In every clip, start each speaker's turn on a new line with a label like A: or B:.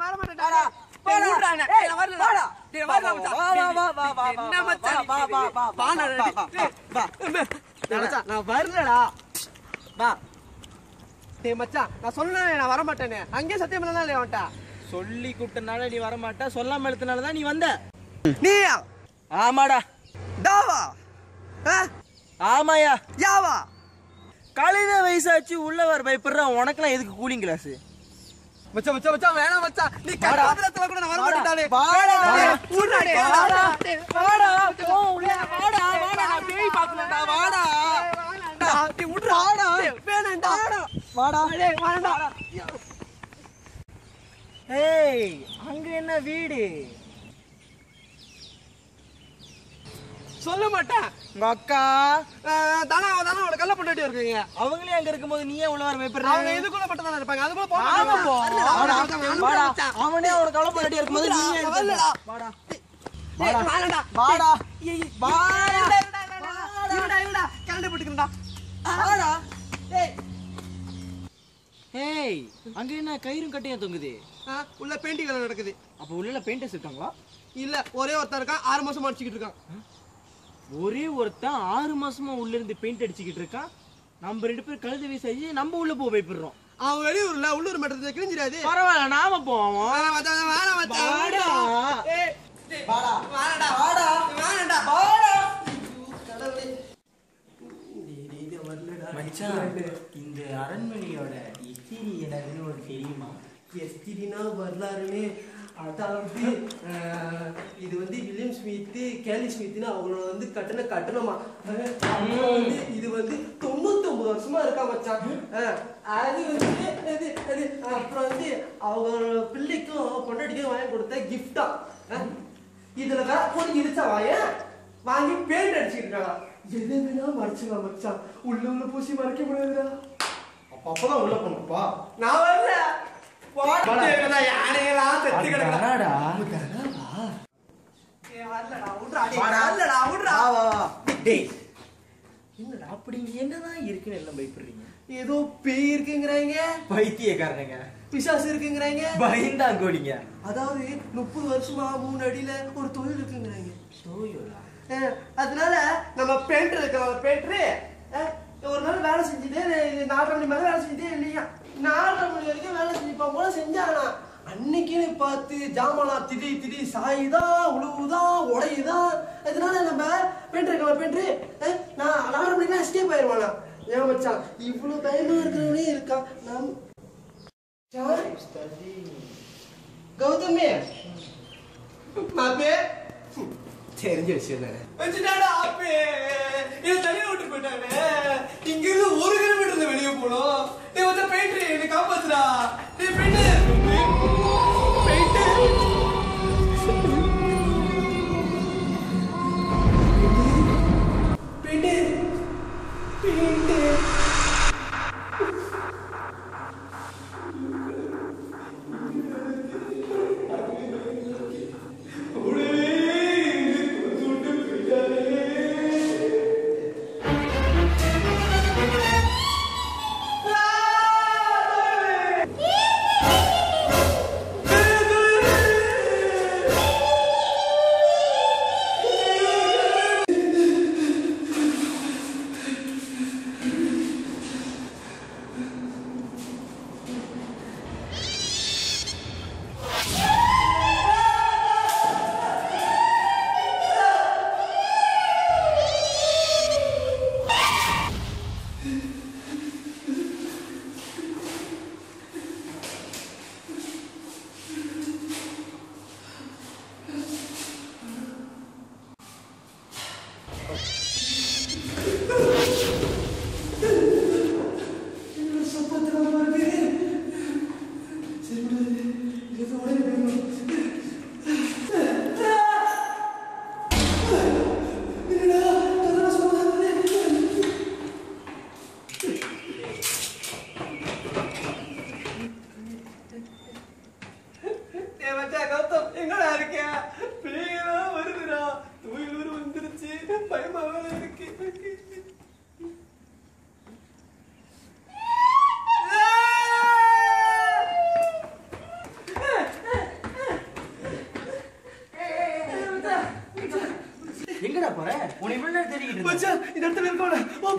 A: வர மாட்டேன்டா. போடா விடுறானே. நான் வரல. போடா. டேய் வரல மச்சான். வா. என்ன மச்சான்? வா. வா. மச்சான் நான் வரலடா. வா. டேய் மச்சான் நான் சொன்னேனே நான் வர மாட்டேனே. அங்கே சத்தியம் பண்ணல இல்ல அவன்ட்ட.
B: சொல்லி கூட்டனால நீ வர மாட்ட, சொல்லாம எழுத்தனால தான் நீ வந்த.
A: நீயா?
B: ஆமாடா.
A: டாவா?
B: ஆமாயா.
A: யாவா?
B: கழுத வயசாச்சு உள்ள வர பயப்படுற உனக்குலாம் எதுக்கு கூலிங் கிளாஸ்?
A: மச்சான் வேணாம் மச்சான். நீ கட்டாபுரத்துல கூட நான் வர மாட்டேன்டா.
B: வாடா.
A: ஊர்டா டேய்.
B: வாடா. போ உள்ள. வாடா. நான் பேய் பார்க்கணும்டா. வாடா.
A: டேய் ஊர்டா. வாடா. வேணாம்டா.
B: வாடா.
A: டேய் வாடா.
B: ஏய், அங்க என்ன வீடு?
A: சொல்ல மாட்டேன்.
B: உங்க அக்கா
A: தானா அவள கல்ல பண்ணிட்டு இருக்கீங்க.
B: அவங்களே அங்க இருக்கும்போது நீ ஏன் உள்ள வர பயப்படுற?
A: அவங்க இதுக்குள்ள மட்டும் தான இருப்பாங்க. அதுக்குள்ள போக
B: வாடா. அவனே அவன கல்ல பண்ணிட்டு இருக்கும்போது நீ ஏன்
A: வரலடா.
B: வாடா.
A: வாடா.
B: வாடா.
A: இல்லடா. கல்ல போட்டுக்கறடா.
B: வாடா. ஏய். ஏய், அங்க என்ன கயிறும் கட்டையும் தொங்குது?
A: உள்ள பெயிண்டிங் வேலை நடக்குது.
B: அப்ப உள்ள பெயிண்டர்ஸ் இருக்காங்களா?
A: இல்ல ஒரே ஒருத்தன் இருக்கான் 6 மாசமா அடிச்சிட்டு இருக்கான்.
B: ஒரே ஒருத்தன் 6 மாசமா உள்ள இருந்து பெயிண்ட் அடிச்சிட்டு இருக்கான். நம்ம 2 பேர் கழுத வீசாயி நம்ம உள்ள போய் பயப்படுறோம்.
A: அவன் வெளியூர்ல உள்ளூர் மட்டத்துல கிழிஞ்சிராது.
B: பரவாயில்ல நாம போவோம்.
A: வேணாம் மச்சான்.
B: வாடா.
A: ஏய்
B: வாடா.
A: வாடா.
B: மச்சான், இந்த அரண்மனையோட ஹிஸ்டரி என்னன்னு உனக்கு தெரியுமா?
A: எஸ்டிடினா வரலாறுன்னு அதாவது இது வந்து வில்லியம் ஸ்மித் கேலி ஸ்மித்னு அவங்களோட வந்து கட்டணமா இது வந்து 99 வருஷமா இருக்கா மச்சான். அது வந்து அது அப்புறம் வந்து அவங்க பிள்ளைக்கும் பொண்டாட்டிக்கும் வாங்கி கொடுத்த கிஃப்டா. இதுல வேற போய் இடிச்சா வாங்கி பெயிண்ட் அடிச்சுட்டு இருக்காங்க. எது வேணா மறைச்சிடலாம் மச்சான். உள்ள பூசி மறைக்க முடியாதுடா.
B: அப்பதான் உள்ள போனப்பா.
A: நான் வரல. யானையெல்லாம் செத்து கிடக்குடா.
B: என்னடா அப்படி என்னதான் இருக்குன்னு எல்லாம் பயப்படுறீங்க?
A: ஏதோ பேய் இருக்குங்கிறாங்க,
B: பைத்தியக்காரங்க,
A: பிசாசு இருக்குங்கிறாங்க,
B: பயந்தாங்கோடிங்க.
A: அதாவது 30 வருஷமா 3 அடியில ஒரு தொழில் இருக்குங்கிறாங்க. அதனால நம்ம பெயிண்டர் இருக்கிற பெயிண்டரு ஒரு நாள் வேலை செஞ்சுட்டு 4:30 மணி மேல வேலை செஞ்சுட்டே இல்லையா. 4:30 மணி வரைக்கும் வேலை செஞ்சுப்பா போல செஞ்சானா. அன்னைக்குன்னு பார்த்து ஜாமான் திடீ சாயுதான், உழுவுதான், உடையுதான். அதனால நம்ம பெயிண்டரு நான் 4:30 மணிக்கெல்லாம் எஸ்கேப் ஆயிடுவானா. ஏன் மச்சான் இவ்வளவு பயமா இருக்கிறவனே இருக்கான். கௌதமே மாப்பே தெரிஞ்ச விஷயம் தானே வச்சுட்டாடா. ஆப்பே இதை தனியா விட்டு போயிட்டாங்க. இங்க இருந்து 1 கிலோமீட்டர் வெளியே போனோம். நீ வந்து பெயிண்டர் என்னை காப்பாத்துடா. நீ பெயிண்டர்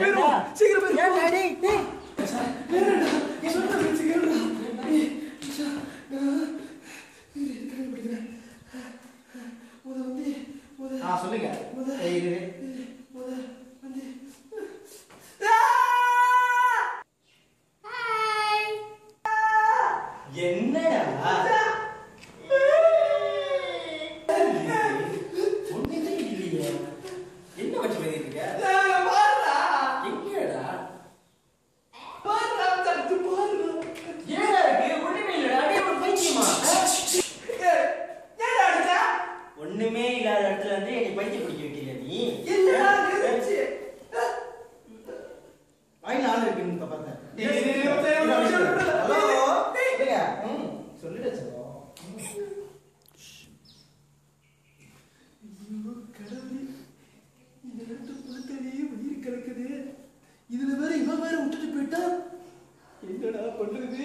A: போயிரும் சீக்கிரம் போயிரும்
B: ஏன் டாடி சொல்லுங்க என்னடா ஒண்ணுமே இல்லையே என்ன வச்சு பண்ணிருக்க எங்கடா ஒண்ணுமே இல்லாத இடத்துல வந்து என்னை பைத்தியம் பிடிக்க வைக்கிறியா நீ வாயில ஆள் இருக்குன்னு பார்த்தேன் சொல்லிட
A: இதுல வேற இவன் வேற விட்டுட்டு போயிட்டா என்னடா பண்றது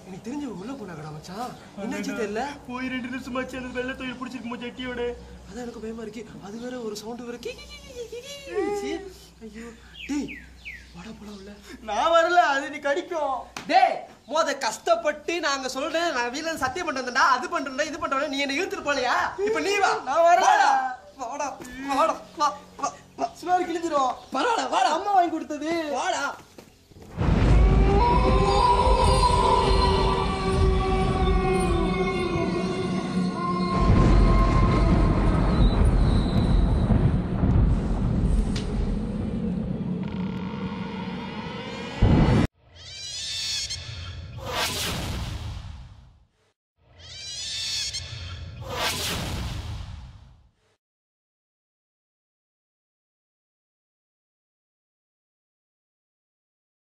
A: எனக்கு தெரிஞ்ச உள்ள போனாங்கடா மச்சான் என்னாச்சு தெரியல
B: போய் 2 நிமிஷம் ஆச்சு அந்த வெள்ளை தொழில் பிடிச்சிருக்குமோ ஜட்டியோட
A: அதான் எனக்கு பயமா இருக்கு அது வேற ஒரு சவுண்ட் வேற ஐயோ டேய் வாடா போலாம் உள்ள
B: நான் வரல அது நீ கடிக்கும்
A: டேய் மோத கஷ்டப்பட்டு நாங்க சொல்றேன் நான் வீட்ல சத்தியம் பண்ணிட்டு வந்தேன்டா அது பண்றேன்டா இது பண்றேன் நீ என்ன இழுத்துட்டு போலையா இப்போ நீ வா
B: நான் வரல
A: வாடா வாடா வா
B: ஸ்மார் கிழிஞ்சிரும்
A: பரவாயில்ல வாடா
B: அம்மா வாங்கி கொடுத்தது
A: வாடா